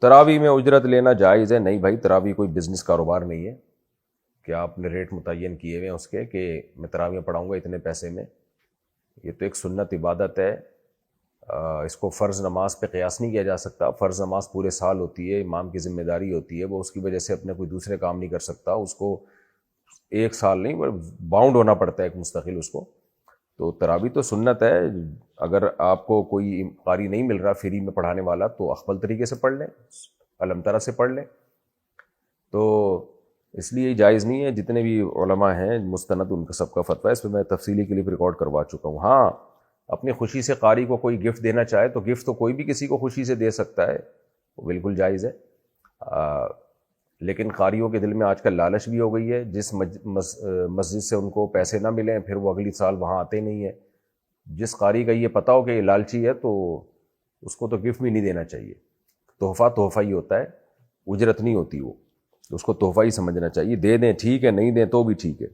تراویح میں اجرت لینا جائز ہے؟ نہیں بھائی، تراویح کوئی بزنس کاروبار نہیں ہے کہ آپ نے ریٹ متعین کیے ہوئے ہیں اس کے کہ میں تراویح پڑھاؤں گا اتنے پیسے میں. یہ تو ایک سنت عبادت ہے. اس کو فرض نماز پہ قیاس نہیں کیا جا سکتا. فرض نماز پورے سال ہوتی ہے، امام کی ذمہ داری ہوتی ہے، وہ اس کی وجہ سے اپنے کوئی دوسرے کام نہیں کر سکتا. اس کو ایک سال نہیں باؤنڈ ہونا پڑتا ہے ایک مستقل اس کو. تو تراویح تو سنت ہے. اگر آپ کو کوئی قاری نہیں مل رہا فری میں پڑھانے والا تو اخبل طریقے سے پڑھ لیں، علم ترا سے پڑھ لیں. تو اس لیے جائز نہیں ہے. جتنے بھی علماء ہیں مستند ان کا سب کا فتویٰ، اس پہ میں تفصیلی کلپ ریکارڈ کروا چکا ہوں. ہاں، اپنی خوشی سے قاری کو کوئی گفٹ دینا چاہے تو گفٹ تو کوئی بھی کسی کو خوشی سے دے سکتا ہے، وہ بالکل جائز ہے. لیکن قاریوں کے دل میں آج کل لالچ بھی ہو گئی ہے. جس مسجد سے ان کو پیسے نہ ملیں پھر وہ اگلی سال وہاں آتے نہیں ہیں. جس قاری کا یہ پتہ ہو کہ یہ لالچی ہے تو اس کو تو گفٹ بھی نہیں دینا چاہیے. تحفہ تحفہ ہی ہوتا ہے، اجرت نہیں ہوتی وہ. اس کو تحفہ ہی سمجھنا چاہیے. دے دیں ٹھیک ہے، نہیں دیں تو بھی ٹھیک ہے.